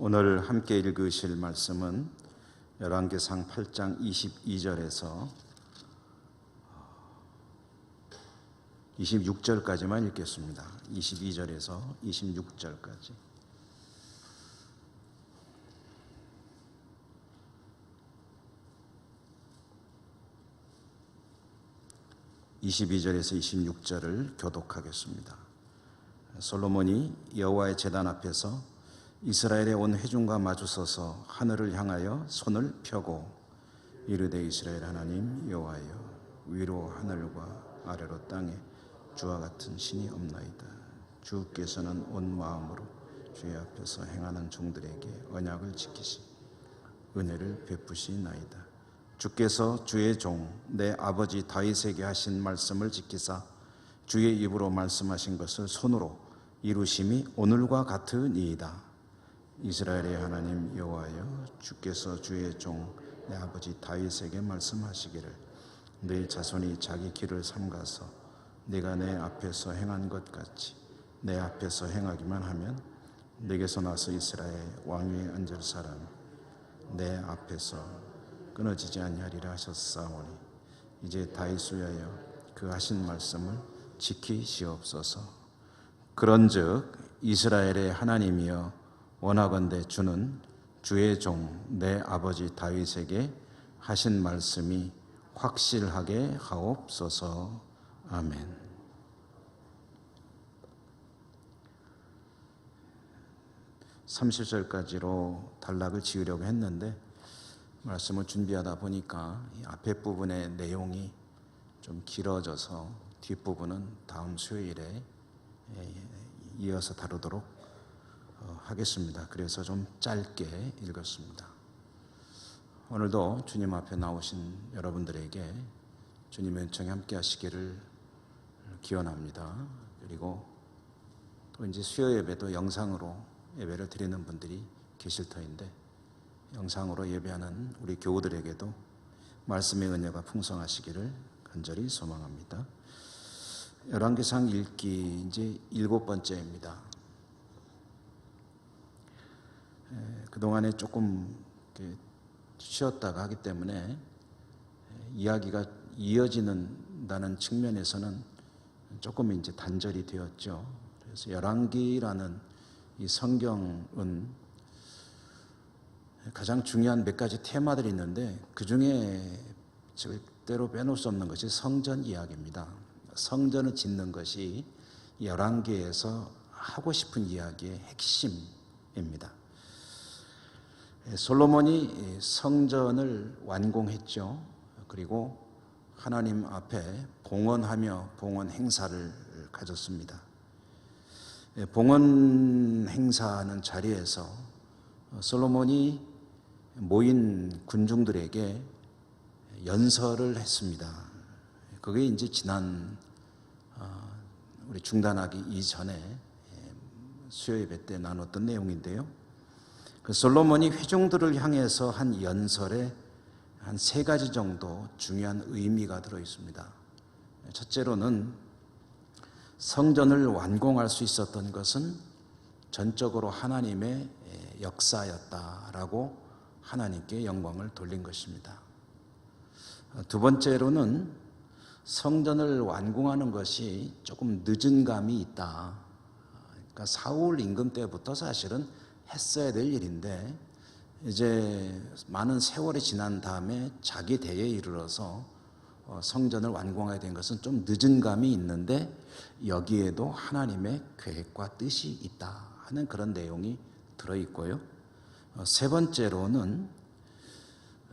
오늘 함께 읽으실 말씀은 열왕기상 8장 22절에서 26절까지만 읽겠습니다. 22절에서 26절까지. (22절에서 26절을) 교독하겠습니다. 솔로몬이 여호와의 제단 앞에서 이스라엘의 온 회중과 마주서서 하늘을 향하여 손을 펴고 이르되 이스라엘 하나님 여호와여, 위로 하늘과 아래로 땅에 주와 같은 신이 없나이다. 주께서는 온 마음으로 주의 앞에서 행하는 종들에게 언약을 지키시 은혜를 베푸시나이다. 주께서 주의 종 내 아버지 다윗에게 하신 말씀을 지키사 주의 입으로 말씀하신 것을 손으로 이루심이 오늘과 같으니이다. 이스라엘의 하나님 여호와여, 주께서 주의 종 내 아버지 다윗에게 말씀하시기를 네 자손이 자기 길을 삼가서 네가 내 앞에서 행한 것 같이 내 앞에서 행하기만 하면 네게서 나서 이스라엘 왕위에 앉을 사람 내 앞에서 끊어지지 아니하리라 하셨사오니 이제 다윗을 위하여 그 하신 말씀을 지키시옵소서. 그런즉 이스라엘의 하나님이여, 원하건대 주는 주의 종 내 아버지 다윗에게 하신 말씀이 확실하게 하옵소서. 아멘. (30절까지로) 단락을 지으려고 했는데 말씀을 준비하다 보니까 이 앞에 부분의 내용이 좀 길어져서 뒷부분은 다음 수요일에 이어서 다루도록 하겠습니다. 그래서 좀 짧게 읽었습니다. 오늘도 주님 앞에 나오신 여러분들에게 주님의 은총이 함께 하시기를 기원합니다. 그리고 또 이제 수요 예배도 영상으로 예배를 드리는 분들이 계실 터인데 영상으로 예배하는 우리 교우들에게도 말씀의 은혜가 풍성하시기를 간절히 소망합니다. 열왕기상 읽기 이제 7번째입니다. 그동안에 조금 쉬었다가 하기 때문에 이야기가 이어지는다는 측면에서는 조금 이제 단절이 되었죠. 그래서 열왕기라는 이 성경은 가장 중요한 몇 가지 테마들이 있는데 그 중에 절대로 빼놓을 수 없는 것이 성전 이야기입니다. 성전을 짓는 것이 열왕기에서 하고 싶은 이야기의 핵심입니다. 솔로몬이 성전을 완공했죠. 그리고 하나님 앞에 봉헌하며 봉헌 행사를 가졌습니다. 봉헌 행사하는 자리에서 솔로몬이 모인 군중들에게 연설을 했습니다. 그게 이제 지난 우리 중단하기 이전에 수요 예배 때 나눴던 내용인데요. 그 솔로몬이 회중들을 향해서 한 연설에 한 3가지 정도 중요한 의미가 들어 있습니다. 첫째로는 성전을 완공할 수 있었던 것은 전적으로 하나님의 역사였다라고 하나님께 영광을 돌린 것입니다. 두 번째로는 성전을 완공하는 것이 조금 늦은 감이 있다. 그러니까 사울 임금 때부터 사실은 했어야 될 일인데 이제 많은 세월이 지난 다음에 자기 대에 이르러서 성전을 완공해야 된 것은 좀 늦은 감이 있는데 여기에도 하나님의 계획과 뜻이 있다 하는 그런 내용이 들어있고요. 세 번째로는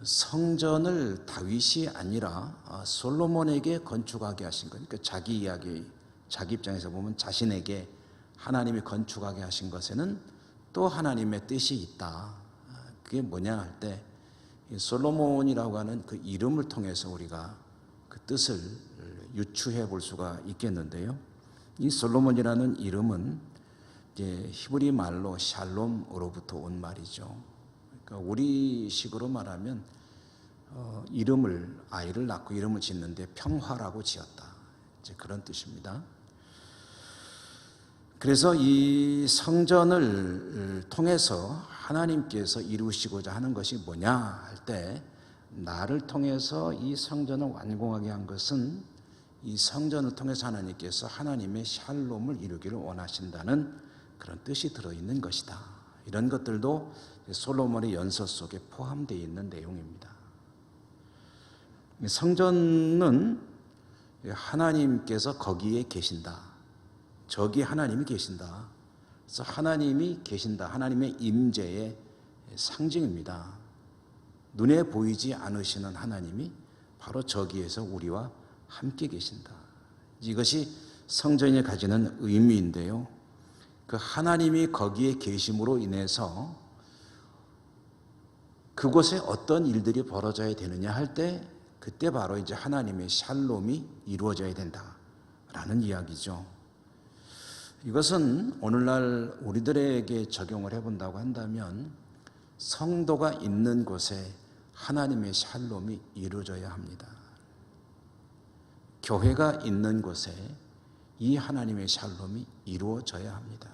성전을 다윗이 아니라 솔로몬에게 건축하게 하신 것, 그러니까 자기 이야기, 자기 입장에서 보면 자신에게 하나님이 건축하게 하신 것에는 또 하나님의 뜻이 있다. 그게 뭐냐 할 때 솔로몬이라고 하는 그 이름을 통해서 우리가 그 뜻을 유추해 볼 수가 있겠는데요. 이 솔로몬이라는 이름은 이제 히브리 말로 샬롬으로부터 온 말이죠. 그러니까 우리식으로 말하면 아이를 낳고 이름을 짓는데 평화라고 지었다. 이제 그런 뜻입니다. 그래서 이 성전을 통해서 하나님께서 이루시고자 하는 것이 뭐냐 할 때 나를 통해서 이 성전을 완공하게 한 것은 이 성전을 통해서 하나님께서 하나님의 샬롬을 이루기를 원하신다는 그런 뜻이 들어있는 것이다. 이런 것들도 솔로몬의 연서 속에 포함되어 있는 내용입니다. 성전은 하나님께서 거기에 계신다. 저기 하나님이 계신다. 그래서 하나님이 계신다. 하나님의 임재의 상징입니다. 눈에 보이지 않으시는 하나님이 바로 저기에서 우리와 함께 계신다. 이것이 성전이 가지는 의미인데요. 그 하나님이 거기에 계심으로 인해서 그곳에 어떤 일들이 벌어져야 되느냐 할 때 그때 바로 이제 하나님의 샬롬이 이루어져야 된다라는 이야기죠. 이것은 오늘날 우리들에게 적용을 해본다고 한다면 성도가 있는 곳에 하나님의 샬롬이 이루어져야 합니다. 교회가 있는 곳에 이 하나님의 샬롬이 이루어져야 합니다.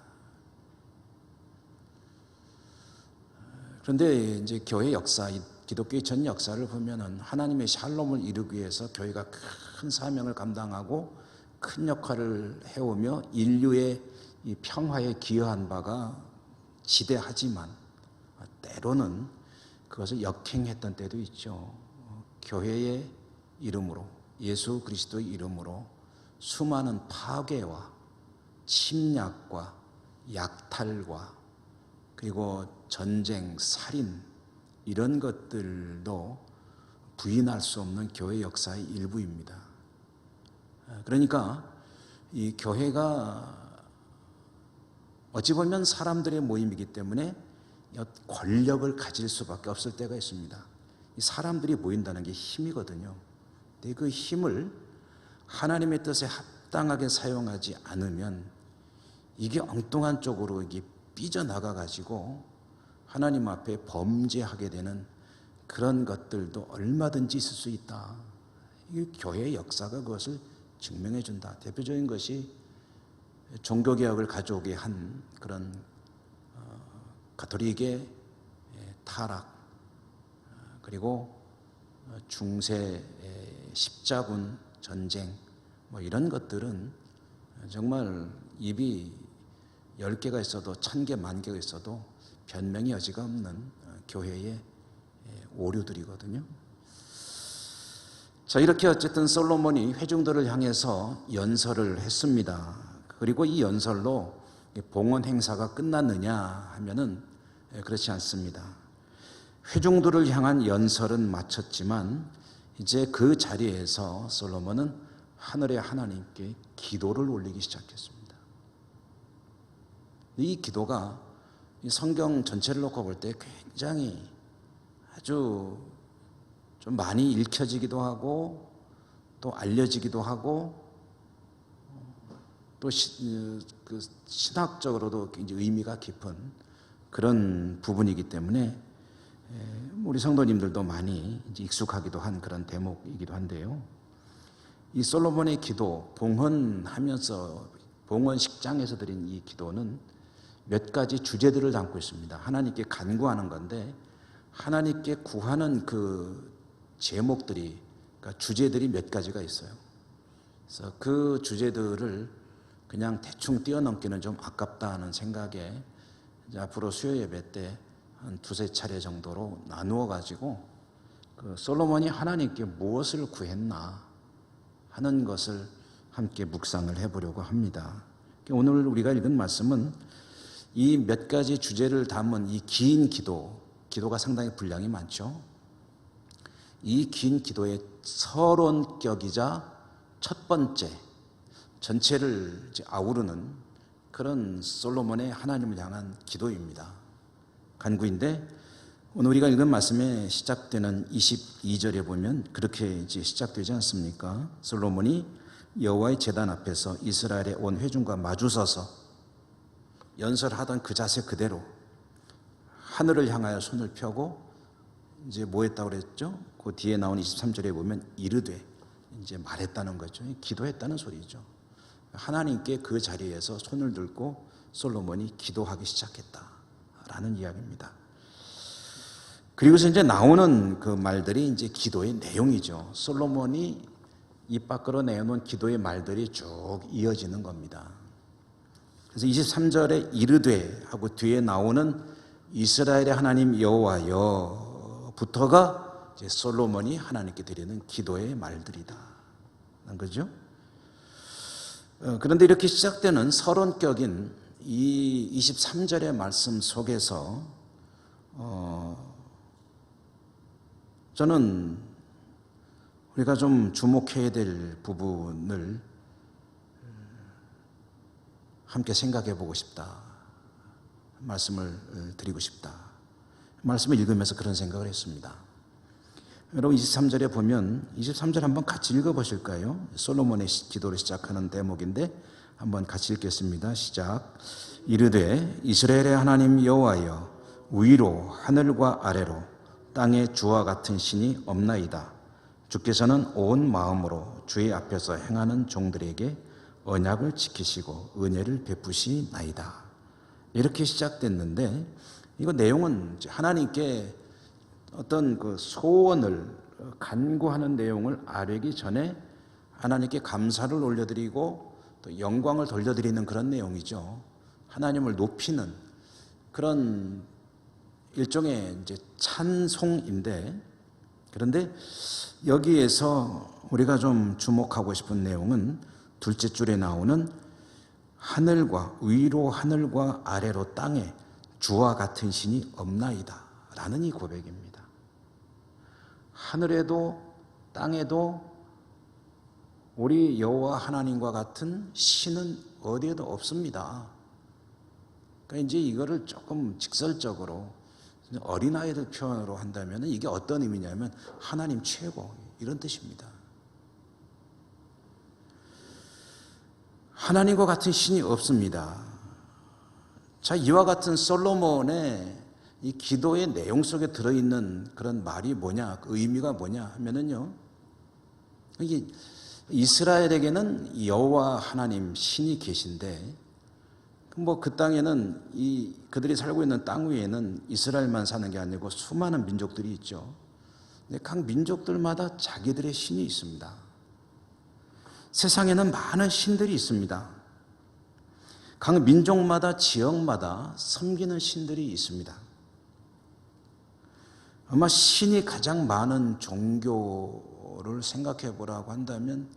그런데 이제 교회 역사, 기독교의 전 역사를 보면은 하나님의 샬롬을 이루기 위해서 교회가 큰 사명을 감당하고 큰 역할을 해오며 인류의 이 평화에 기여한 바가 지대하지만 때로는 그것을 역행했던 때도 있죠. 교회의 이름으로, 예수 그리스도의 이름으로 수많은 파괴와 침략과 약탈과 그리고 전쟁, 살인 이런 것들도 부인할 수 없는 교회 역사의 일부입니다. 그러니까 이 교회가 어찌 보면 사람들의 모임이기 때문에 권력을 가질 수밖에 없을 때가 있습니다. 사람들이 모인다는 게 힘이거든요. 근데 그 힘을 하나님의 뜻에 합당하게 사용하지 않으면 이게 엉뚱한 쪽으로 이게 삐져나가 가지고 하나님 앞에 범죄하게 되는 그런 것들도 얼마든지 있을 수 있다. 이 교회의 역사가 그것을 증명해 준다. 대표적인 것이 종교개혁을 가져오게 한 그런 가톨릭의 타락, 그리고 중세 십자군 전쟁, 뭐 이런 것들은 정말 입이 10개가 있어도 1000개, 10,000개가 있어도 변명의 여지가 없는 교회의 오류들이거든요. 자, 이렇게 어쨌든 솔로몬이 회중들을 향해서 연설을 했습니다. 그리고 이 연설로 봉헌 행사가 끝났느냐 하면은 그렇지 않습니다. 회중들을 향한 연설은 마쳤지만 이제 그 자리에서 솔로몬은 하늘의 하나님께 기도를 올리기 시작했습니다. 이 기도가 이 성경 전체를 놓고 볼 때 굉장히 아주 좀 많이 읽혀지기도 하고 또 알려지기도 하고 또 신학적으로도 굉장히 의미가 깊은 그런 부분이기 때문에 우리 성도님들도 많이 이제 익숙하기도 한 그런 대목이기도 한데요. 이 솔로몬의 기도, 봉헌하면서 봉헌식장에서 드린 이 기도는 몇 가지 주제들을 담고 있습니다. 하나님께 간구하는 건데 하나님께 구하는 그 제목들이, 그러니까 주제들이 몇 가지가 있어요. 그래서 그 주제들을 그냥 대충 뛰어넘기는 좀 아깝다 하는 생각에 이제 앞으로 수요 예배 때 한 2-3차례 정도로 나누어 가지고 그 솔로몬이 하나님께 무엇을 구했나 하는 것을 함께 묵상을 해보려고 합니다. 오늘 우리가 읽은 말씀은 이 몇 가지 주제를 담은 이 긴 기도가 상당히 분량이 많죠. 이 긴 기도의 서론격이자 첫 번째, 전체를 아우르는 그런 솔로몬의 하나님을 향한 기도입니다. 간구인데 오늘 우리가 읽은 말씀에 시작되는 22절에 보면 그렇게 이제 시작되지 않습니까? 솔로몬이 여호와의 제단 앞에서 이스라엘의 온 회중과 마주서서 연설하던 그 자세 그대로 하늘을 향하여 손을 펴고 이제 뭐 했다고 그랬죠? 그 뒤에 나온 23절에 보면 이르되 이제 말했다는 거죠. 기도했다는 소리죠. 하나님께 그 자리에서 손을 들고 솔로몬이 기도하기 시작했다라는 이야기입니다. 그리고서 이제 나오는 그 말들이 이제 기도의 내용이죠. 솔로몬이 입 밖으로 내놓은 기도의 말들이 쭉 이어지는 겁니다. 그래서 23절에 이르되 하고 뒤에 나오는 이스라엘의 하나님 여호와여부터가 이제 솔로몬이 하나님께 드리는 기도의 말들이다. 그죠? 그런데 이렇게 시작되는 서론격인 이 23절의 말씀 속에서 저는 우리가 좀 주목해야 될 부분을 함께 생각해 보고 싶다. 말씀을 드리고 싶다. 말씀을 읽으면서 그런 생각을 했습니다. 여러분 23절에 보면 23절 한번 같이 읽어보실까요? 솔로몬의 기도를 시작하는 대목인데 한번 같이 읽겠습니다. 시작. 이르되 이스라엘의 하나님 여호와여 위로 하늘과 아래로 땅에 주와 같은 신이 없나이다. 주께서는 온 마음으로 주의 앞에서 행하는 종들에게 언약을 지키시고 은혜를 베푸시나이다. 이렇게 시작됐는데 이거 내용은 하나님께 어떤 그 소원을 간구하는 내용을 아뢰기 전에 하나님께 감사를 올려드리고 또 영광을 돌려드리는 그런 내용이죠. 하나님을 높이는 그런 일종의 이제 찬송인데, 그런데 여기에서 우리가 좀 주목하고 싶은 내용은 둘째 줄에 나오는 하늘과 위로 하늘과 아래로 땅에 주와 같은 신이 없나이다 라는 이 고백입니다. 하늘에도 땅에도 우리 여호와 하나님과 같은 신은 어디에도 없습니다. 그러니까 이제 이거를 조금 직설적으로 어린아이들 표현으로 한다면 이게 어떤 의미냐면 하나님 최고 이런 뜻입니다. 하나님과 같은 신이 없습니다. 자, 이와 같은 솔로몬의 이 기도의 내용 속에 들어있는 그런 말이 뭐냐, 그 의미가 뭐냐 하면은요, 이게 이스라엘에게는 여호와 하나님 신이 계신데, 뭐 그 땅에는 그들이 살고 있는 땅 위에는 이스라엘만 사는 게 아니고 수많은 민족들이 있죠. 근데 각 민족들마다 자기들의 신이 있습니다. 세상에는 많은 신들이 있습니다. 각 민족마다 지역마다 섬기는 신들이 있습니다. 아마 신이 가장 많은 종교를 생각해 보라고 한다면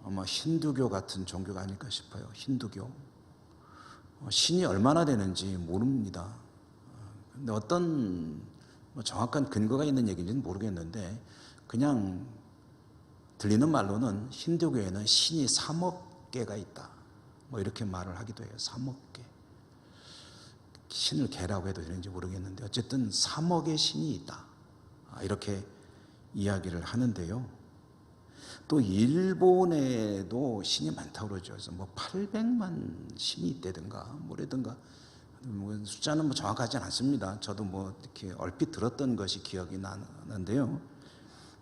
아마 힌두교 같은 종교가 아닐까 싶어요. 힌두교. 신이 얼마나 되는지 모릅니다. 근데 어떤 정확한 근거가 있는 얘기인지는 모르겠는데 그냥 들리는 말로는 힌두교에는 신이 3억 개가 있다. 이렇게 말을 하기도 해요. 3억 개. 신을 개라고 해도 되는지 모르겠는데 어쨌든 3억의 신이 있다. 이렇게 이야기를 하는데요. 또 일본에도 신이 많다고 그러죠. 그래서 800만 신이 있다든가 뭐라든가 숫자는 정확하지 않습니다. 저도 이렇게 얼핏 들었던 것이 기억이 나는데요.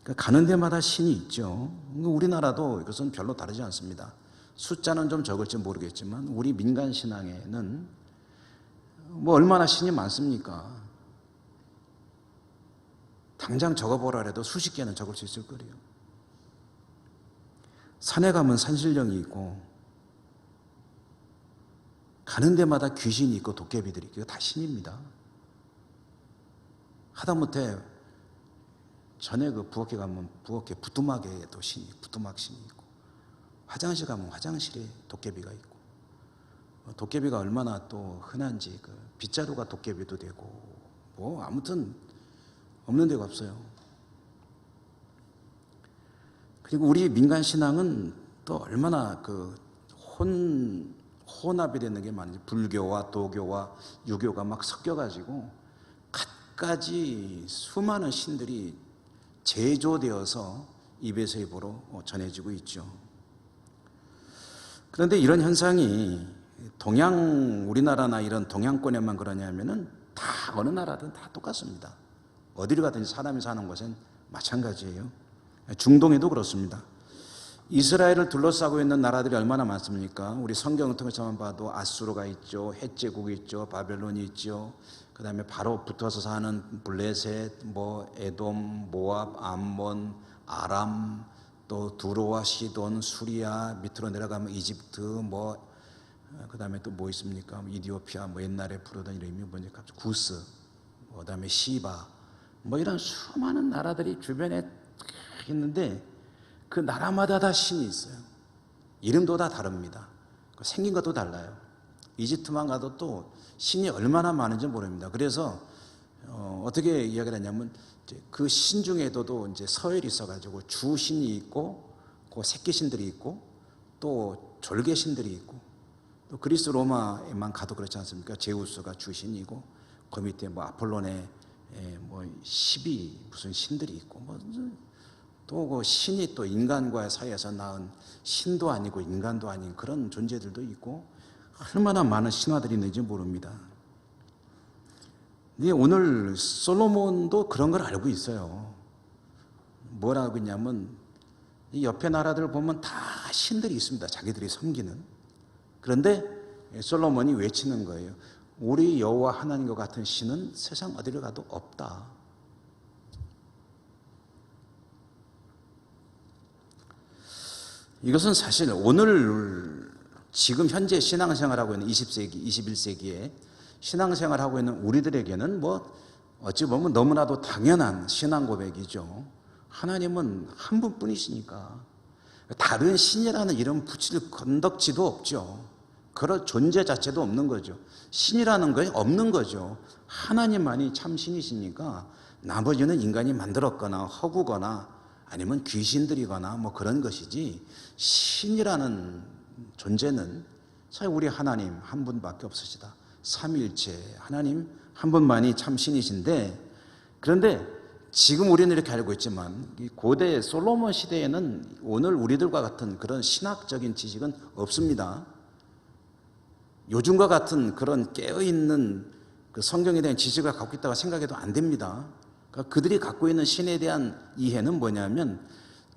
그러니까 가는 데마다 신이 있죠. 우리나라도 이것은 별로 다르지 않습니다. 숫자는 좀 적을지 모르겠지만 우리 민간 신앙에는 얼마나 신이 많습니까? 당장 적어보라 해도 수십 개는 적을 수 있을 거예요. 산에 가면 산신령이 있고 가는 데마다 귀신이 있고 도깨비들이 있고 다 신입니다. 하다못해 전에 그 부엌에 가면 부엌에 부뚜막에도 부뚜막 신이 있고 화장실 가면 화장실에 도깨비가 있고 도깨비가 얼마나 또 흔한지 빗자루가 도깨비도 되고 아무튼 없는 데가 없어요. 그리고 우리 민간 신앙은 또 얼마나 혼합이 되는 게 많은지 불교와 도교와 유교가 막 섞여가지고 갖가지 수많은 신들이 제조되어서 입에서 입으로 전해지고 있죠. 그런데 이런 현상이 우리나라나 이런 동양권에만 그러냐면은 다 어느 나라든 다 똑같습니다. 어디를 가든지 사람이 사는 곳은 마찬가지예요. 중동에도 그렇습니다. 이스라엘을 둘러싸고 있는 나라들이 얼마나 많습니까? 우리 성경을 통해서만 봐도 아수르가 있죠, 헷제국이 있죠, 바벨론이 있죠. 그 다음에 바로 붙어서 사는 블레셋, 뭐 에돔, 모압, 암몬, 아람, 또 두로와 시돈, 수리아, 밑으로 내려가면 이집트, 뭐 그 다음에 또 뭐 있습니까? 이디오피아, 뭐 옛날에 부르던 이름이 뭐지? 갑자기 구스, 그 다음에 시바, 뭐 이런 수많은 나라들이 주변에 있는데 그 나라마다 다 신이 있어요. 이름도 다 다릅니다. 생긴 것도 달라요. 이집트만 가도 또 신이 얼마나 많은지 모릅니다. 그래서 어떻게 이야기를 하냐면 그 신 중에도 이제 서열이 있어가지고 주신이 있고 그 새끼신들이 있고 또 졸개신들이 있고 또 그리스 로마에만 가도 그렇지 않습니까? 제우스가 주신이고 그 밑에 뭐 아폴론의 뭐 12 무슨 신들이 있고 뭐 또 그 신이 또 인간과의 사이에서 낳은 신도 아니고 인간도 아닌 그런 존재들도 있고 얼마나 많은 신화들이 있는지 모릅니다. 오늘 솔로몬도 그런 걸 알고 있어요. 뭐라고 했냐면 이 옆에 나라들 보면 다 신들이 있습니다. 자기들이 섬기는. 그런데 솔로몬이 외치는 거예요. 우리 여호와 하나님과 같은 신은 세상 어디를 가도 없다. 이것은 사실 오늘 지금 현재 신앙생활하고 있는 20세기, 21세기에 신앙생활하고 있는 우리들에게는 뭐 어찌 보면 너무나도 당연한 신앙 고백이죠. 하나님은 한 분뿐이시니까 다른 신이라는 이름 붙일 건덕지도 없죠. 그럴 존재 자체도 없는 거죠. 신이라는 게 없는 거죠. 하나님만이 참 신이시니까 나머지는 인간이 만들었거나 허구거나 아니면 귀신들이거나 뭐 그런 것이지 신이라는 존재는 사실 우리 하나님 한 분밖에 없으시다. 삼위일체 하나님 한 분만이 참 신이신데, 그런데 지금 우리는 이렇게 알고 있지만 고대 솔로몬 시대에는 오늘 우리들과 같은 그런 신학적인 지식은 없습니다. 요즘과 같은 그런 깨어있는 그 성경에 대한 지식을 갖고 있다고 생각해도 안 됩니다. 그러니까 그들이 갖고 있는 신에 대한 이해는 뭐냐면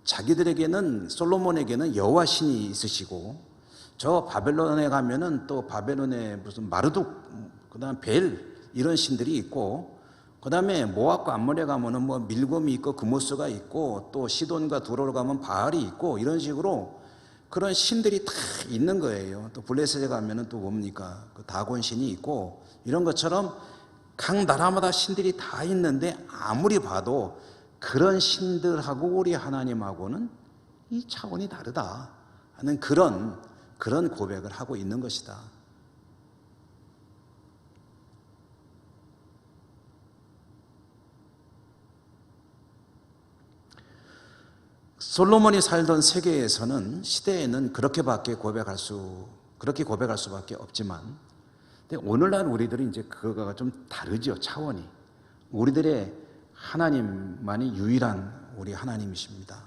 자기들에게는 솔로몬에게는 여호와 신이 있으시고 저 바벨론에 가면은 또 바벨론에 무슨 마르둑, 그다음 벨 이런 신들이 있고, 그다음에 모압과 암몬에 가면은 뭐 밀곰이 있고 그모스가 있고 또 시돈과 두로로 가면 바알이 있고 이런 식으로 그런 신들이 다 있는 거예요. 또 블레셋에 가면은 또 뭡니까? 그 다곤 신이 있고 이런 것처럼 각 나라마다 신들이 다 있는데 아무리 봐도 그런 신들하고 우리 하나님하고는 이 차원이 다르다 하는 그런 고백을 하고 있는 것이다. 솔로몬이 살던 세계에서는 시대에는 그렇게 고백할 수밖에 없지만, 근데 오늘날 우리들은 이제 그거가 좀 다르죠. 차원이. 우리들의 하나님만이 유일한 우리 하나님이십니다.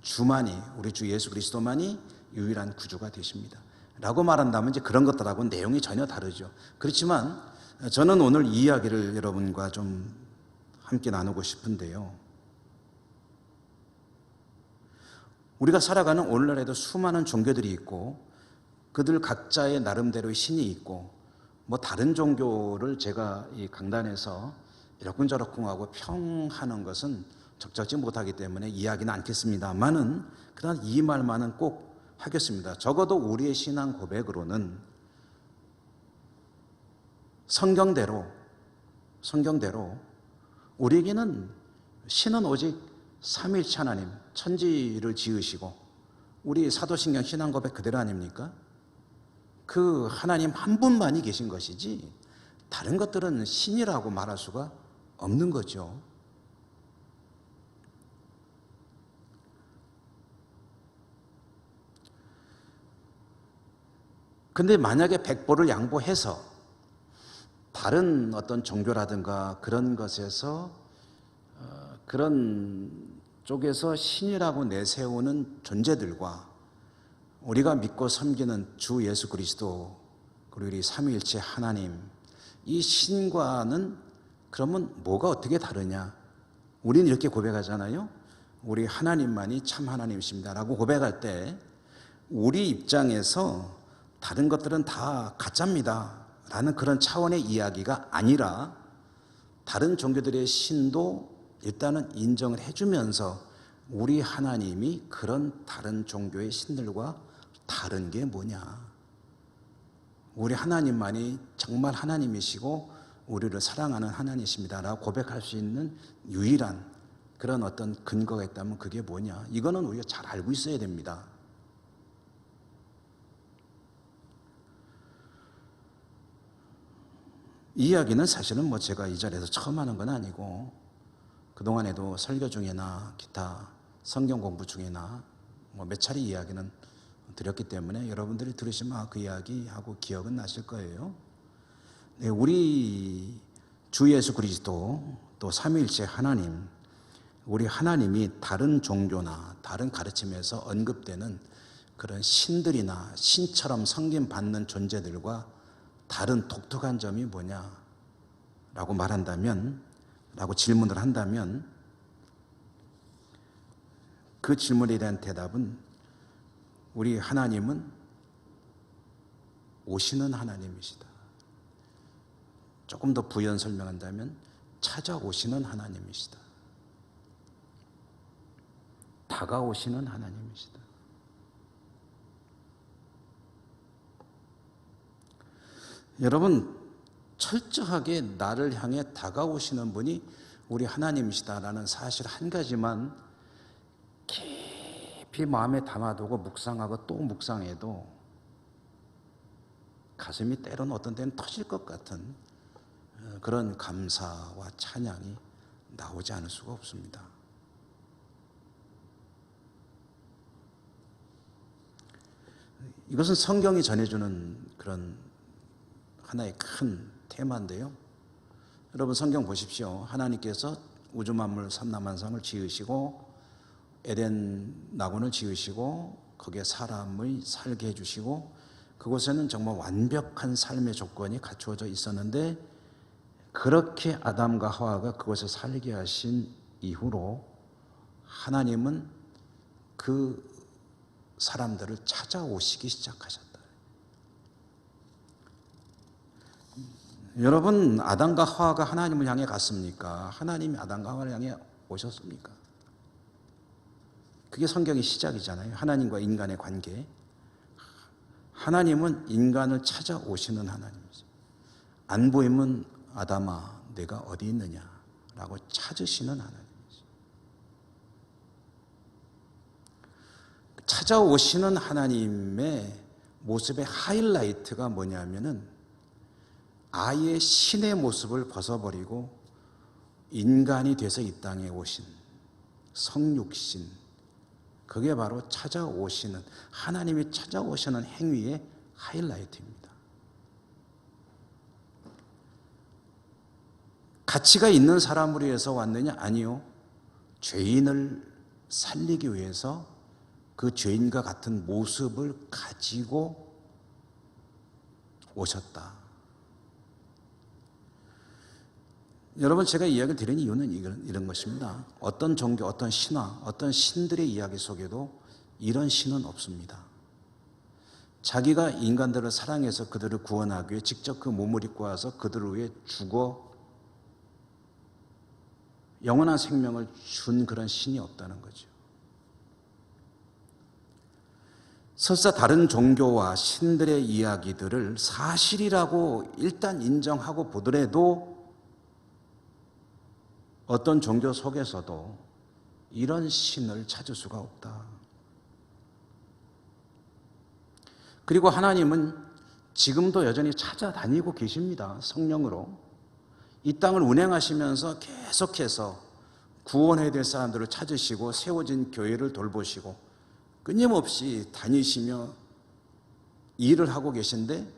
주만이, 우리 주 예수 그리스도만이 유일한 구주가 되십니다. 라고 말한다면 이제 그런 것들하고는 내용이 전혀 다르죠. 그렇지만 저는 오늘 이 이야기를 여러분과 좀 함께 나누고 싶은데요. 우리가 살아가는 오늘날에도 수많은 종교들이 있고 그들 각자의 나름대로의 신이 있고 뭐 다른 종교를 제가 이 강단에서 이러쿵저러쿵 하고 평하는 것은 적절치 못하기 때문에 이야기는 않겠습니다만은 그러나 이 말만은 꼭 하겠습니다. 적어도 우리의 신앙 고백으로는 성경대로 우리에게는 신은 오직 삼위일체 하나님, 천지를 지으시고 우리 사도신경 신앙 고백 그대로 아닙니까? 그 하나님 한 분만이 계신 것이지 다른 것들은 신이라고 말할 수가 없는 거죠. 근데 만약에 백보를 양보해서 다른 어떤 종교라든가 그런 것에서 그런 쪽에서 신이라고 내세우는 존재들과 우리가 믿고 섬기는 주 예수 그리스도 그리고 우리 삼위일체 하나님, 이 신과는 그러면 뭐가 어떻게 다르냐? 우리는 이렇게 고백하잖아요. 우리 하나님만이 참 하나님이십니다라고 고백할 때 우리 입장에서 다른 것들은 다 가짜입니다 라는 그런 차원의 이야기가 아니라 다른 종교들의 신도 일단은 인정을 해주면서 우리 하나님이 그런 다른 종교의 신들과 다른 게 뭐냐, 우리 하나님만이 정말 하나님이시고 우리를 사랑하는 하나님이십니다 라고 고백할 수 있는 유일한 그런 어떤 근거가 있다면 그게 뭐냐, 이거는 우리가 잘 알고 있어야 됩니다. 이 이야기는 사실은 제가 이 자리에서 처음 하는 건 아니고 그동안에도 설교 중에나 기타 성경 공부 중에나 몇 차례 이야기는 드렸기 때문에 여러분들이 들으시면 그 이야기하고 기억은 나실 거예요. 네, 우리 주 예수 그리스도 또 삼위일체 하나님, 우리 하나님이 다른 종교나 다른 가르침에서 언급되는 그런 신들이나 신처럼 섬김받는 존재들과 다른 독특한 점이 뭐냐라고 말한다면, 라고 질문을 한다면 그 질문에 대한 대답은 우리 하나님은 오시는 하나님이시다. 조금 더 부연 설명한다면 찾아오시는 하나님이시다. 다가오시는 하나님이시다. 여러분, 철저하게 나를 향해 다가오시는 분이 우리 하나님이시다라는 사실 한 가지만 깊이 마음에 담아두고 묵상하고 또 묵상해도 가슴이 때로는 어떤 때는 터질 것 같은 그런 감사와 찬양이 나오지 않을 수가 없습니다. 이것은 성경이 전해주는 그런 하나의 큰 테마인데요. 여러분 성경 보십시오. 하나님께서 우주 만물 삼라만상을 지으시고 에덴 낙원을 지으시고 거기에 사람을 살게 해주시고 그곳에는 정말 완벽한 삶의 조건이 갖추어져 있었는데 그렇게 아담과 하와가 그곳에 살게 하신 이후로 하나님은 그 사람들을 찾아오시기 시작하셨다. 여러분, 아담과 하와가 하나님을 향해 갔습니까? 하나님이 아담과 하와를 향해 오셨습니까? 그게 성경의 시작이잖아요. 하나님과 인간의 관계. 하나님은 인간을 찾아오시는 하나님이죠. 안 보이면 아담아 내가 어디 있느냐라고 찾으시는 하나님이죠. 찾아오시는 하나님의 모습의 하이라이트가 뭐냐면은 아예 신의 모습을 벗어버리고 인간이 돼서 이 땅에 오신 성육신, 그게 바로 찾아오시는, 하나님이 찾아오시는 행위의 하이라이트입니다. 가치가 있는 사람을 위해서 왔느냐? 아니요. 죄인을 살리기 위해서 그 죄인과 같은 모습을 가지고 오셨다. 여러분, 제가 이야기를 드린 이유는 이런 것입니다. 어떤 종교, 어떤 신화, 어떤 신들의 이야기 속에도 이런 신은 없습니다. 자기가 인간들을 사랑해서 그들을 구원하기 위해 직접 그 몸을 입고 와서 그들을 위해 죽어 영원한 생명을 준 그런 신이 없다는 거죠. 설사 다른 종교와 신들의 이야기들을 사실이라고 일단 인정하고 보더라도 어떤 종교 속에서도 이런 신을 찾을 수가 없다. 그리고 하나님은 지금도 여전히 찾아다니고 계십니다. 성령으로. 이 땅을 운행하시면서 계속해서 구원해야 될 사람들을 찾으시고 세워진 교회를 돌보시고 끊임없이 다니시며 일을 하고 계신데,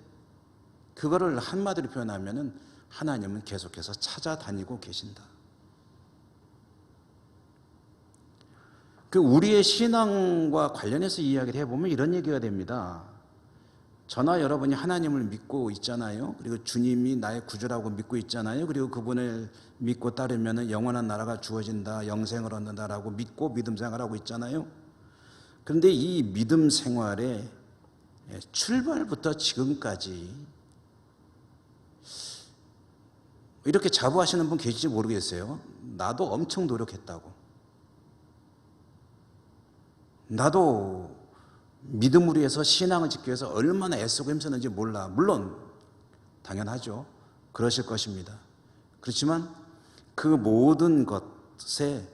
그거를 한마디로 표현하면은 하나님은 계속해서 찾아다니고 계신다. 그 우리의 신앙과 관련해서 이야기를 해보면 이런 얘기가 됩니다. 저나 여러분이 하나님을 믿고 있잖아요. 그리고 주님이 나의 구주라고 믿고 있잖아요. 그리고 그분을 믿고 따르면 영원한 나라가 주어진다, 영생을 얻는다라고 믿고 믿음 생활하고 있잖아요. 그런데 이 믿음 생활의 출발부터 지금까지 이렇게 자부하시는 분 계실지 모르겠어요. 나도 엄청 노력했다고. 나도 믿음으로 해서 신앙을 지키기 위해서 얼마나 애쓰고 힘쓰는지 몰라. 물론 당연하죠. 그러실 것입니다. 그렇지만 그 모든 것에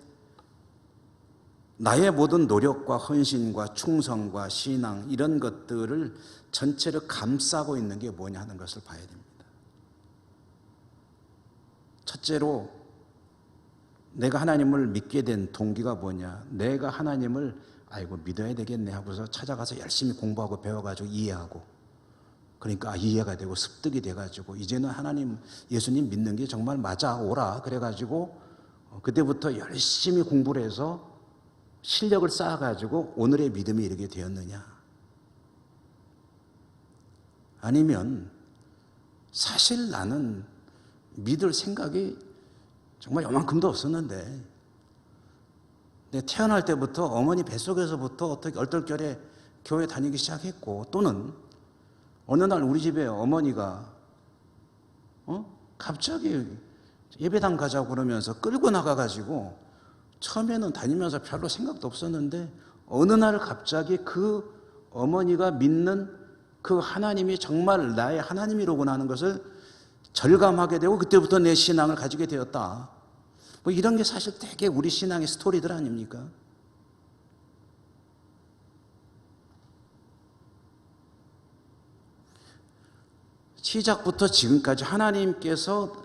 나의 모든 노력과 헌신과 충성과 신앙 이런 것들을 전체를 감싸고 있는 게 뭐냐 하는 것을 봐야 됩니다. 첫째로 내가 하나님을 믿게 된 동기가 뭐냐. 내가 하나님을 아이고 믿어야 되겠네 하고서 찾아가서 열심히 공부하고 배워가지고 이해하고, 그러니까 이해가 되고 습득이 돼가지고 이제는 하나님 예수님 믿는 게 정말 맞아 오라 그래가지고 그때부터 열심히 공부를 해서 실력을 쌓아가지고 오늘의 믿음이 이르게 되었느냐. 아니면 사실 나는 믿을 생각이 정말 요만큼도 없었는데 태어날 때부터 어머니 뱃속에서부터 어떻게 얼떨결에 교회 다니기 시작했고, 또는 어느 날 우리 집에 어머니가 갑자기 예배당 가자고 그러면서 끌고 나가가지고 처음에는 다니면서 별로 생각도 없었는데 어느 날 갑자기 그 어머니가 믿는 그 하나님이 정말 나의 하나님이로구나 하는 것을 절감하게 되고 그때부터 내 신앙을 가지게 되었다. 뭐 이런 게 사실 되게 우리 신앙의 스토리들 아닙니까? 시작부터 지금까지 하나님께서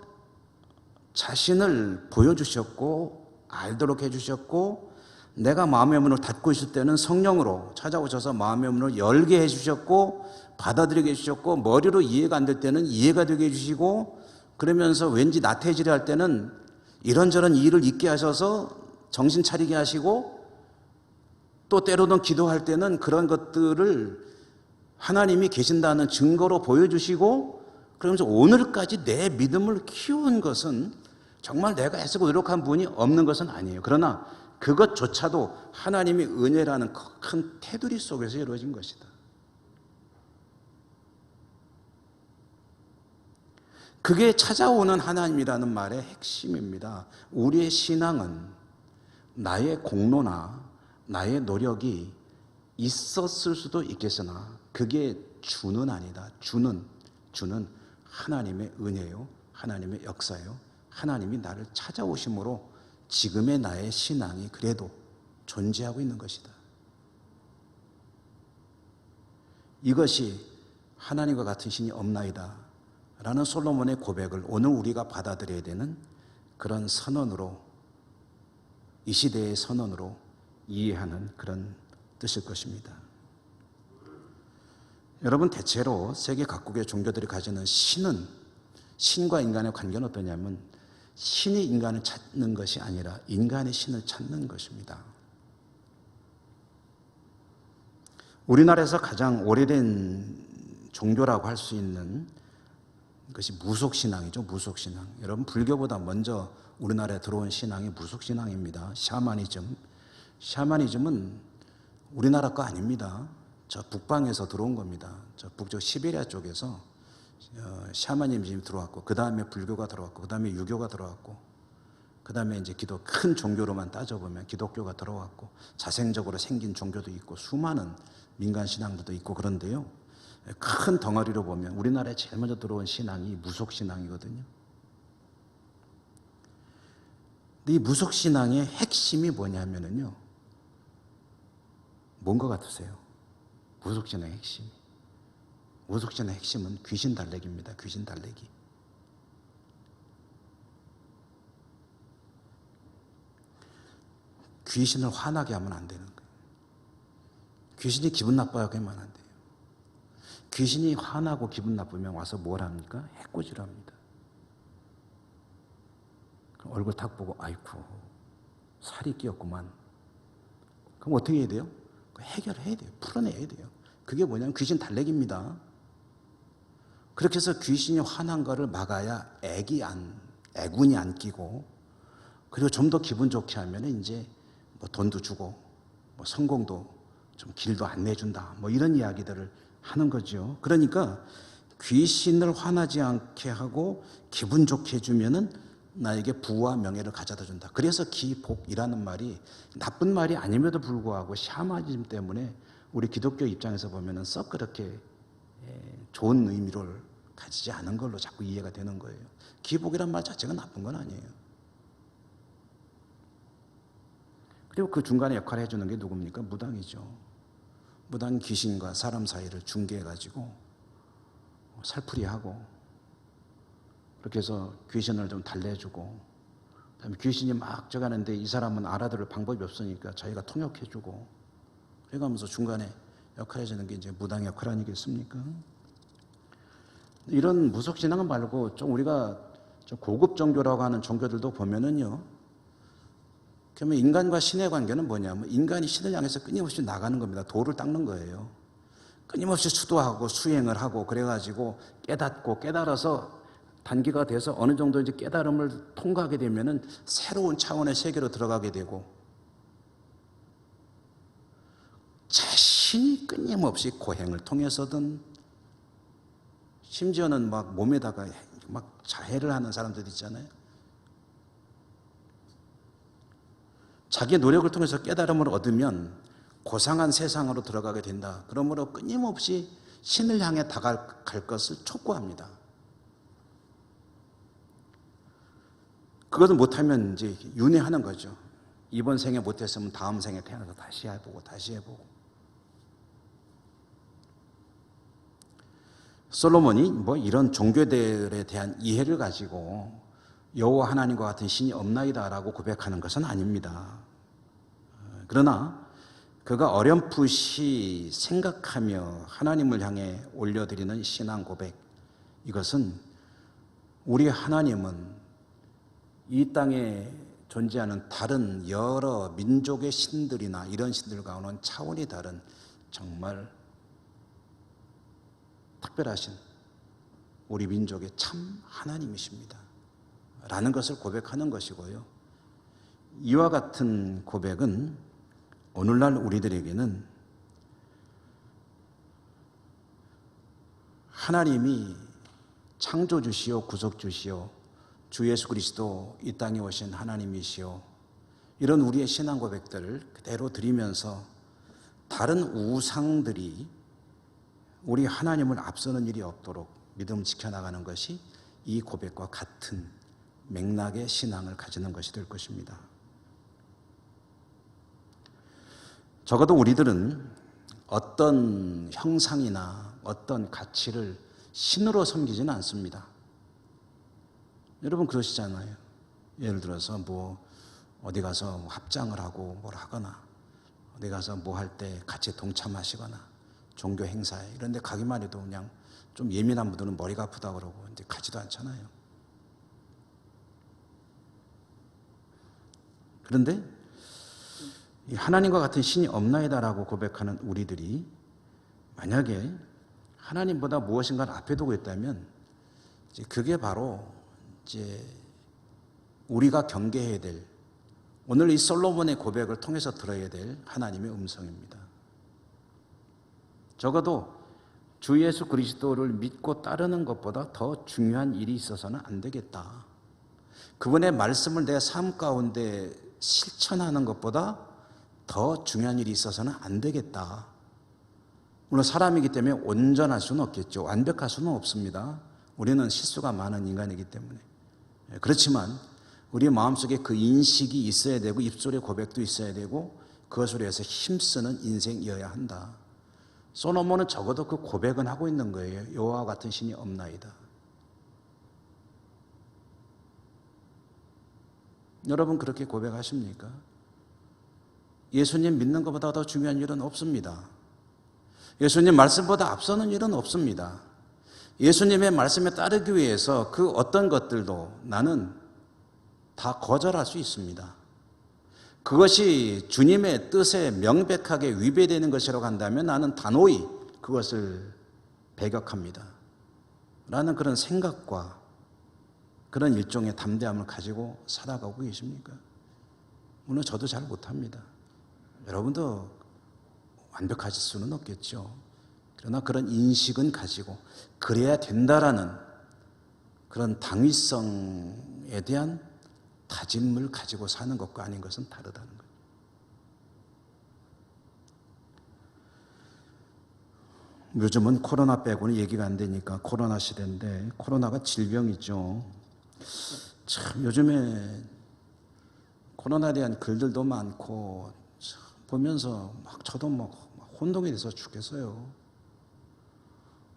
자신을 보여주셨고 알도록 해주셨고, 내가 마음의 문을 닫고 있을 때는 성령으로 찾아오셔서 마음의 문을 열게 해주셨고, 받아들이게 해주셨고, 머리로 이해가 안 될 때는 이해가 되게 해주시고, 그러면서 왠지 나태해지려 할 때는 이런저런 일을 잊게 하셔서 정신 차리게 하시고, 또 때로는 기도할 때는 그런 것들을 하나님이 계신다는 증거로 보여주시고, 그러면서 오늘까지 내 믿음을 키운 것은 정말 내가 애쓰고 노력한 분이 없는 것은 아니에요. 그러나 그것조차도 하나님의 은혜라는 큰 테두리 속에서 이루어진 것이다. 그게 찾아오는 하나님이라는 말의 핵심입니다. 우리의 신앙은 나의 공로나 나의 노력이 있었을 수도 있겠으나 그게 주는 아니다. 주는 하나님의 은혜요, 하나님의 역사요, 하나님이 나를 찾아오심으로 지금의 나의 신앙이 그래도 존재하고 있는 것이다. 이것이 하나님과 같은 신이 없나이다 라는 솔로몬의 고백을 오늘 우리가 받아들여야 되는 그런 선언으로, 이 시대의 선언으로 이해하는 그런 뜻일 것입니다. 여러분, 대체로 세계 각국의 종교들이 가지는 신은, 신과 인간의 관계는 어떠냐면 신이 인간을 찾는 것이 아니라 인간이 신을 찾는 것입니다. 우리나라에서 가장 오래된 종교라고 할 수 있는 것이 무속신앙이죠. 무속신앙. 여러분, 불교보다 먼저 우리나라에 들어온 신앙이 무속신앙입니다. 샤머니즘은 우리나라 거 아닙니다. 저 북방에서 들어온 겁니다. 저 북쪽 시베리아 쪽에서 샤머니즘이 들어왔고, 그 다음에 불교가 들어왔고, 그 다음에 유교가 들어왔고, 그 다음에 이제 큰 종교로만 따져보면 기독교가 들어왔고, 자생적으로 생긴 종교도 있고, 수많은 민간 신앙들도 있고 그런데요. 큰 덩어리로 보면 우리나라에 제일 먼저 들어온 신앙이 무속신앙이거든요. 근데 이 무속신앙의 핵심이 뭐냐면요. 뭔 것 같으세요? 무속신앙의 핵심. 무속신앙의 핵심은 귀신 달래기입니다. 귀신 달래기. 귀신을 화나게 하면 안 되는 거예요. 귀신이 기분 나빠하게 하면 안 돼요. 귀신이 화나고 기분 나쁘면 와서 뭘 합니까? 해코지를 합니다. 얼굴 탁 보고 아이쿠 살이 끼었구만. 그럼 어떻게 해야 돼요? 해결해야 돼요. 풀어내야 돼요. 그게 뭐냐면 귀신 달래기입니다. 그렇게 해서 귀신이 화난 거를 막아야 애군이 안 끼고, 그리고 좀 더 기분 좋게 하면 이제 뭐 돈도 주고 뭐 성공도 좀 길도 안 내준다, 뭐 이런 이야기들을 하는 거죠. 그러니까 귀신을 화나지 않게 하고 기분 좋게 해주면은 나에게 부와 명예를 가져다 준다. 그래서 기복이라는 말이 나쁜 말이 아님에도 불구하고 샤머니즘 때문에 우리 기독교 입장에서 보면은 썩 그렇게 좋은 의미를 가지지 않은 걸로 자꾸 이해가 되는 거예요. 기복이란 말 자체가 나쁜 건 아니에요. 그리고 그 중간에 역할을 해주는 게 누굽니까? 무당이죠. 무당 귀신과 사람 사이를 중개해가지고 살풀이하고, 그렇게 해서 귀신을 좀 달래주고, 그다음에 귀신이 막 저가는데 이 사람은 알아들을 방법이 없으니까 자기가 통역해주고, 그래가면서 중간에 역할을 해주는 게 이제 무당 역할 아니겠습니까? 이런 무속신앙 말고 좀 우리가 좀 고급 종교라고 하는 종교들도 보면은요, 그러면 인간과 신의 관계는 뭐냐면 인간이 신을 향해서 끊임없이 나가는 겁니다. 도를 닦는 거예요. 끊임없이 수도하고 수행을 하고, 그래가지고 깨닫고 깨달아서 단계가 돼서 어느 정도 이제 깨달음을 통과하게 되면은 새로운 차원의 세계로 들어가게 되고, 자신이 끊임없이 고행을 통해서든, 심지어는 막 몸에다가 막 자해를 하는 사람들 있잖아요. 자기 노력을 통해서 깨달음을 얻으면 고상한 세상으로 들어가게 된다. 그러므로 끊임없이 신을 향해 다가갈 것을 촉구합니다. 그것을 못하면 이제 윤회하는 거죠. 이번 생에 못했으면 다음 생에 태어나서 다시 해보고 다시 해보고. 솔로몬이 뭐 이런 종교들에 대한 이해를 가지고 여호와 하나님과 같은 신이 없나이다라고 고백하는 것은 아닙니다. 그러나 그가 어렴풋이 생각하며 하나님을 향해 올려드리는 신앙 고백, 이것은 우리 하나님은 이 땅에 존재하는 다른 여러 민족의 신들이나 이런 신들과는 차원이 다른 정말 특별하신 우리 민족의 참 하나님이십니다 라는 것을 고백하는 것이고요. 이와 같은 고백은 오늘날 우리들에게는 하나님이 창조주시오 구속주시오 주 예수 그리스도 이 땅에 오신 하나님이시오, 이런 우리의 신앙 고백들을 그대로 드리면서 다른 우상들이 우리 하나님을 앞서는 일이 없도록 믿음 지켜나가는 것이 이 고백과 같은 맥락의 신앙을 가지는 것이 될 것입니다. 적어도 우리들은 어떤 형상이나 어떤 가치를 신으로 섬기지는 않습니다. 여러분 그러시잖아요. 예를 들어서 뭐 어디 가서 합장을 하고 뭘 하거나, 어디 가서 뭐 할 때 같이 동참하시거나, 종교 행사에 이런 데 가기만 해도 그냥 좀 예민한 분들은 머리가 아프다 그러고 이제 가지도 않잖아요. 그런데 이 하나님과 같은 신이 없나이다라고 고백하는 우리들이 만약에 하나님보다 무엇인가를 앞에 두고 있다면 이제 그게 바로 이제 우리가 경계해야 될, 오늘 이 솔로몬의 고백을 통해서 들어야 될 하나님의 음성입니다. 적어도 주 예수 그리스도를 믿고 따르는 것보다 더 중요한 일이 있어서는 안 되겠다. 그분의 말씀을 내 삶 가운데 실천하는 것보다 더 중요한 일이 있어서는 안 되겠다. 물론 사람이기 때문에 온전할 수는 없겠죠. 완벽할 수는 없습니다. 우리는 실수가 많은 인간이기 때문에. 그렇지만 우리 마음속에 그 인식이 있어야 되고 입술의 고백도 있어야 되고 그것으로 해서 힘쓰는 인생이어야 한다. 솔로몬은 적어도 그 고백은 하고 있는 거예요. 여호와 같은 신이 없나이다. 여러분 그렇게 고백하십니까? 예수님 믿는 것보다 더 중요한 일은 없습니다. 예수님 말씀보다 앞서는 일은 없습니다. 예수님의 말씀에 따르기 위해서 그 어떤 것들도 나는 다 거절할 수 있습니다. 그것이 주님의 뜻에 명백하게 위배되는 것이라고 한다면 나는 단호히 그것을 배격합니다. 라는 그런 생각과 그런 일종의 담대함을 가지고 살아가고 계십니까? 물론 저도 잘 못합니다. 여러분도 완벽하실 수는 없겠죠. 그러나 그런 인식은 가지고 그래야 된다라는 그런 당위성에 대한 다짐을 가지고 사는 것과 아닌 것은 다르다는 거예요. 요즘은 코로나 빼고는 얘기가 안 되니까 코로나 시대인데, 코로나가 질병이죠. 참 요즘에 코로나에 대한 글들도 많고 보면서 막 저도 막 혼동이 돼서 죽겠어요.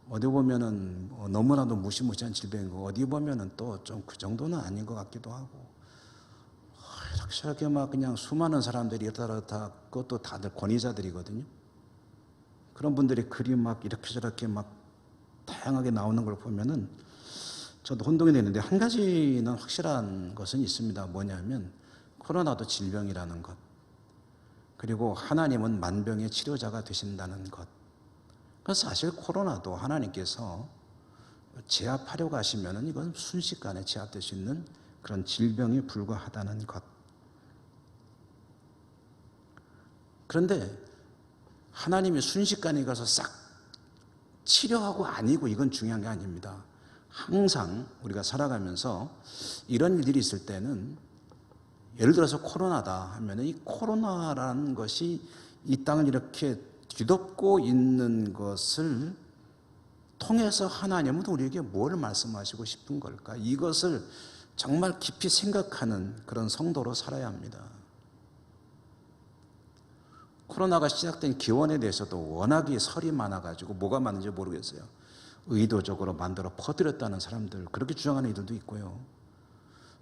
어디 보면은 너무나도 무시무시한 질병이고, 어디 보면은 또 좀 그 정도는 아닌 것 같기도 하고, 이렇게 막 그냥 수많은 사람들이 이렇다 그것도 다들 권위자들이거든요. 그런 분들이 글이 막 이렇게 저렇게 막 다양하게 나오는 걸 보면은 저도 혼동이 되는데, 한 가지는 확실한 것은 있습니다. 뭐냐면 코로나도 질병이라는 것, 그리고 하나님은 만병의 치료자가 되신다는 것. 그래서 사실 코로나도 하나님께서 제압하려고 하시면은 이건 순식간에 제압될 수 있는 그런 질병에 불과하다는 것. 그런데 하나님이 순식간에 가서 싹 치료하고 아니고, 이건 중요한 게 아닙니다. 항상 우리가 살아가면서 이런 일들이 있을 때는, 예를 들어서 코로나다 하면은 이 코로나라는 것이 이 땅을 이렇게 뒤덮고 있는 것을 통해서 하나님은 우리에게 뭘 말씀하시고 싶은 걸까? 이것을 정말 깊이 생각하는 그런 성도로 살아야 합니다. 코로나가 시작된 기원에 대해서도 워낙에 설이 많아가지고 뭐가 맞는지 모르겠어요. 의도적으로 만들어 퍼뜨렸다는 사람들, 그렇게 주장하는 이들도 있고요.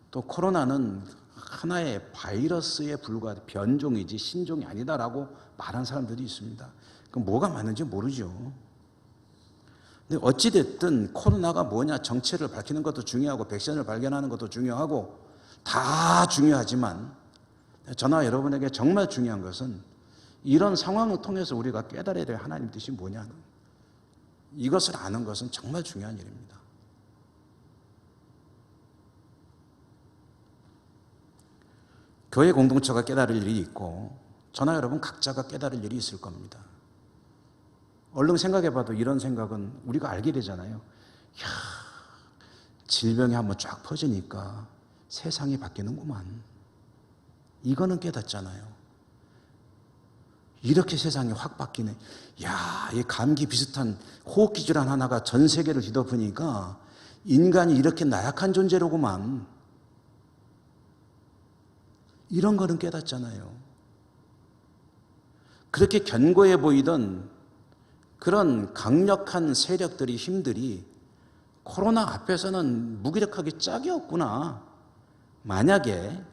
또 코로나는 하나의 바이러스에 불과한 변종이지 신종이 아니다라고 말하는 사람들도 있습니다. 그럼 뭐가 맞는지 모르죠. 근데 어찌됐든 코로나가 뭐냐, 정체를 밝히는 것도 중요하고 백신을 발견하는 것도 중요하고 다 중요하지만, 저나 여러분에게 정말 중요한 것은 이런 상황을 통해서 우리가 깨달아야 될 하나님 뜻이 뭐냐는, 이것을 아는 것은 정말 중요한 일입니다. 교회 공동체가 깨달을 일이 있고 저나 여러분 각자가 깨달을 일이 있을 겁니다. 얼른 생각해봐도 이런 생각은 우리가 알게 되잖아요. 이야, 질병이 한번 쫙 퍼지니까 세상이 바뀌는구만. 이거는 깨닫잖아요. 이렇게 세상이 확 바뀌네. 야, 이 감기 비슷한 호흡기 질환 하나가 전 세계를 뒤덮으니까 인간이 이렇게 나약한 존재로구만. 이런 거는 깨닫잖아요. 그렇게 견고해 보이던 그런 강력한 세력들이, 힘들이 코로나 앞에서는 무기력하기 짝이 없구나. 만약에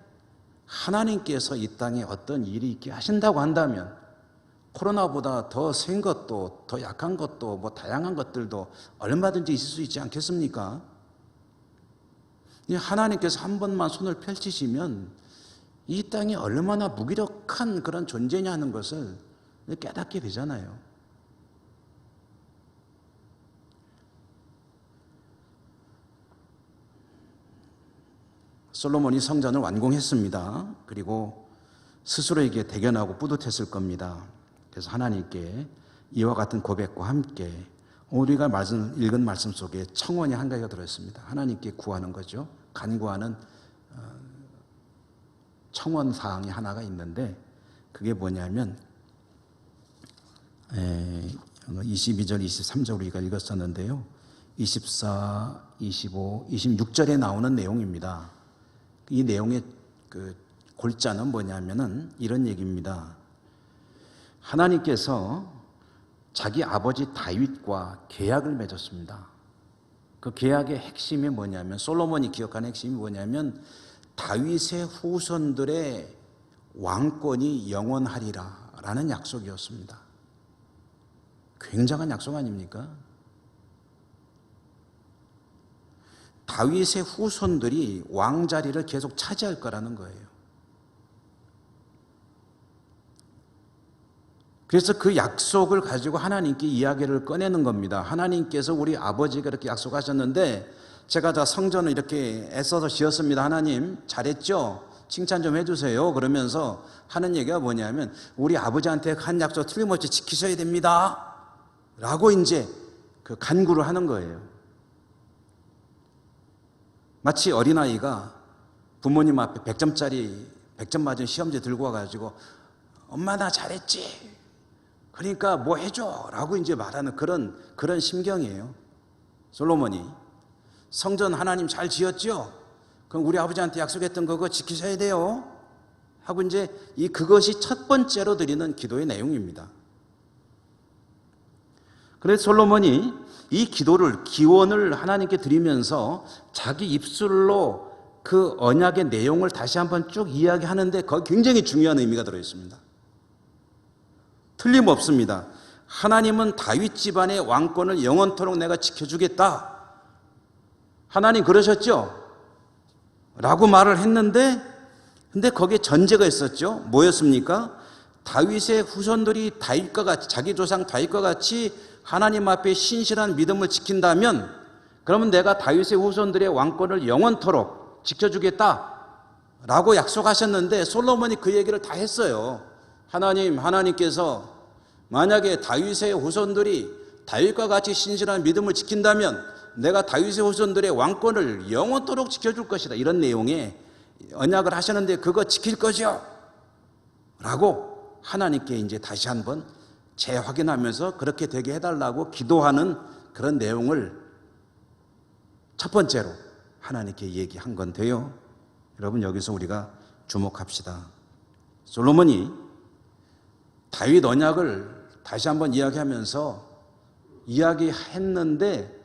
하나님께서 이 땅에 어떤 일이 있게 하신다고 한다면 코로나보다 더 센 것도, 더 약한 것도, 뭐 다양한 것들도 얼마든지 있을 수 있지 않겠습니까? 하나님께서 한 번만 손을 펼치시면 이 땅이 얼마나 무기력한 그런 존재냐는 것을 깨닫게 되잖아요. 솔로몬이 성전을 완공했습니다. 그리고 스스로에게 대견하고 뿌듯했을 겁니다. 그래서 하나님께 이와 같은 고백과 함께 우리가 읽은 말씀 속에 청원이 한 가지가 들어있습니다. 하나님께 구하는 거죠. 간구하는 청원 사항이 하나가 있는데, 그게 뭐냐면 22절, 23절 우리가 읽었었는데요. 24, 25, 26절에 나오는 내용입니다. 이 내용의 그 골자는 뭐냐면은 이런 얘기입니다. 하나님께서 자기 아버지 다윗과 계약을 맺었습니다. 그 계약의 핵심이 뭐냐면, 솔로몬이 기억하는 핵심이 뭐냐면 다윗의 후손들의 왕권이 영원하리라 라는 약속이었습니다. 굉장한 약속 아닙니까? 다윗의 후손들이 왕자리를 계속 차지할 거라는 거예요. 그래서 그 약속을 가지고 하나님께 이야기를 꺼내는 겁니다. 하나님께서 우리 아버지가 이렇게 약속하셨는데 제가 다 성전을 이렇게 애써서 지었습니다. 하나님 잘했죠? 칭찬 좀 해주세요. 그러면서 하는 얘기가 뭐냐면 우리 아버지한테 한 약속 틀림없이 지키셔야 됩니다. 라고 이제 그 간구를 하는 거예요. 마치 어린아이가 부모님 앞에 100점 맞은 시험지 들고 와가지고 엄마 나 잘했지? 그러니까 뭐 해줘 라고 이제 말하는 그런 심경이에요. 솔로몬이 성전 하나님 잘 지었죠? 그럼 우리 아버지한테 약속했던 그거 지키셔야 돼요 하고 이제 그것이 첫 번째로 드리는 기도의 내용입니다. 그래서 솔로몬이 이 기원을 하나님께 드리면서 자기 입술로 그 언약의 내용을 다시 한번 쭉 이야기하는데 거기 굉장히 중요한 의미가 들어있습니다. 틀림없습니다. 하나님은 다윗 집안의 왕권을 영원토록 내가 지켜주겠다. 하나님 그러셨죠? 라고 말을 했는데 근데 거기에 전제가 있었죠. 뭐였습니까? 다윗의 후손들이 다윗과 같이 자기 조상 다윗과 같이 하나님 앞에 신실한 믿음을 지킨다면 그러면 내가 다윗의 후손들의 왕권을 영원토록 지켜주겠다 라고 약속하셨는데 솔로몬이 그 얘기를 다 했어요. 하나님께서 만약에 다윗의 후손들이 다윗과 같이 신실한 믿음을 지킨다면 내가 다윗의 후손들의 왕권을 영원토록 지켜줄 것이다. 이런 내용의 언약을 하셨는데 그거 지킬 거죠? 라고 하나님께 이제 다시 한번 재확인하면서 그렇게 되게 해달라고 기도하는 그런 내용을 첫 번째로 하나님께 얘기한 건데요. 여러분 여기서 우리가 주목합시다. 솔로몬이 다윗 언약을 다시 한번 이야기하면서 이야기했는데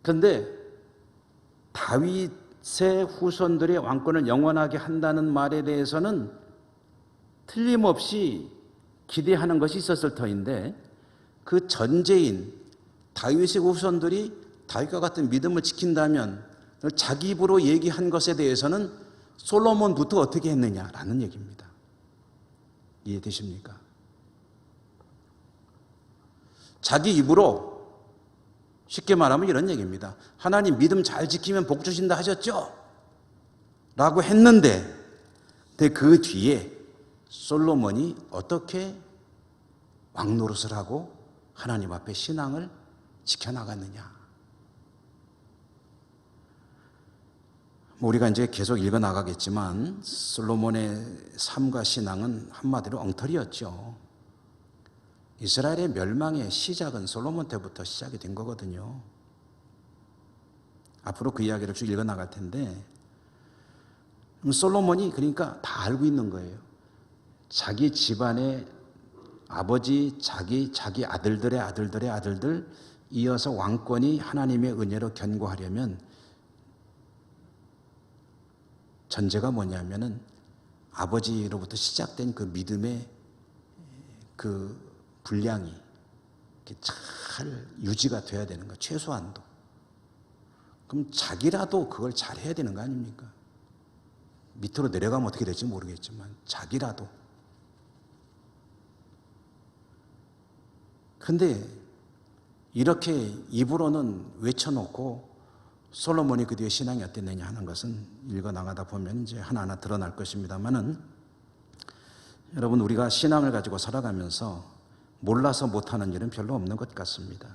그런데 다윗의 후손들의 왕권을 영원하게 한다는 말에 대해서는 틀림없이 기대하는 것이 있었을 터인데 그 전제인 다윗의 후손들이 다윗과 같은 믿음을 지킨다면 자기 입으로 얘기한 것에 대해서는 솔로몬부터 어떻게 했느냐라는 얘기입니다. 이해되십니까? 자기 입으로 쉽게 말하면 이런 얘기입니다. 하나님 믿음 잘 지키면 복 주신다 하셨죠? 라고 했는데 그 뒤에 솔로몬이 어떻게 왕노릇을 하고 하나님 앞에 신앙을 지켜나갔느냐. 우리가 이제 계속 읽어나가겠지만 솔로몬의 삶과 신앙은 한마디로 엉터리였죠. 이스라엘의 멸망의 시작은 솔로몬 때부터 시작이 된 거거든요. 앞으로 그 이야기를 쭉 읽어나갈 텐데 솔로몬이 그러니까 다 알고 있는 거예요. 자기 집안의 아버지, 자기 아들들의 아들들 이어서 왕권이 하나님의 은혜로 견고하려면 전제가 뭐냐면은 아버지로부터 시작된 그 믿음의 그 분량이 잘 유지가 돼야 되는 거예요. 최소한도. 그럼 자기라도 그걸 잘 해야 되는 거 아닙니까? 밑으로 내려가면 어떻게 될지 모르겠지만 자기라도. 그런데 이렇게 입으로는 외쳐놓고 솔로몬이 그 뒤에 신앙이 어땠느냐 하는 것은 읽어나가다 보면 이제 하나하나 드러날 것입니다만은 여러분 우리가 신앙을 가지고 살아가면서 몰라서 못하는 일은 별로 없는 것 같습니다.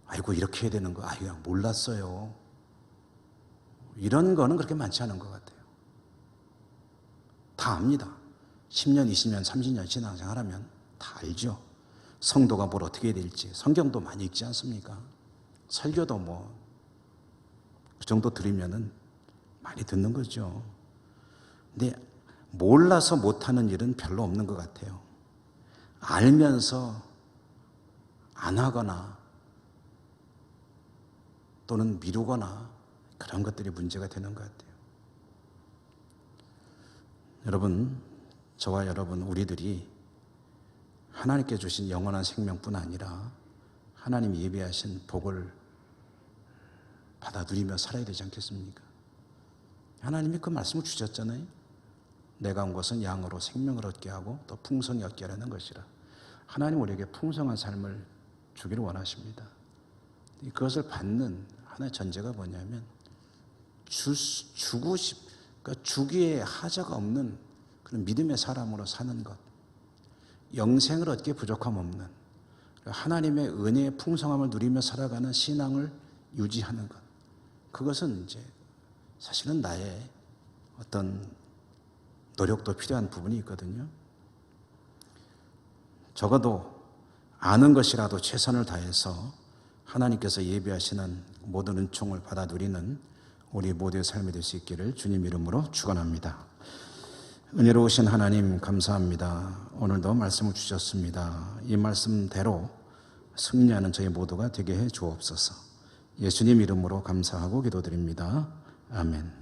아이고 이렇게 해야 되는 거 아이고 몰랐어요. 이런 거는 그렇게 많지 않은 것 같아요. 다 압니다. 10년, 20년, 30년 신앙생활하면 다 알죠. 성도가 뭘 어떻게 해야 될지 성경도 많이 읽지 않습니까? 설교도 뭐 그 정도 들으면은 많이 듣는 거죠. 근데 몰라서 못하는 일은 별로 없는 것 같아요. 알면서 안 하거나 또는 미루거나 그런 것들이 문제가 되는 것 같아요. 여러분, 저와 여러분 우리들이 하나님께 주신 영원한 생명뿐 아니라 하나님이 예비하신 복을 받아 누리며 살아야 되지 않겠습니까? 하나님이 그 말씀을 주셨잖아요. 내가 온 것은 양으로 생명을 얻게 하고 또 풍성히 얻게 하려는 것이라. 하나님 우리에게 풍성한 삶을 주기를 원하십니다. 그것을 받는 하나의 전제가 뭐냐면 그러니까 주기에 하자가 없는 그런 믿음의 사람으로 사는 것, 영생을 얻기에 부족함 없는 하나님의 은혜의 풍성함을 누리며 살아가는 신앙을 유지하는 것, 그것은 이제 사실은 나의 어떤 노력도 필요한 부분이 있거든요. 적어도 아는 것이라도 최선을 다해서 하나님께서 예비하시는 모든 은총을 받아 누리는 우리 모두의 삶이 될 수 있기를 주님 이름으로 축원합니다. 은혜로우신 하나님 감사합니다. 오늘도 말씀을 주셨습니다. 이 말씀대로 승리하는 저희 모두가 되게 해 주옵소서. 예수님 이름으로 감사하고 기도드립니다. 아멘.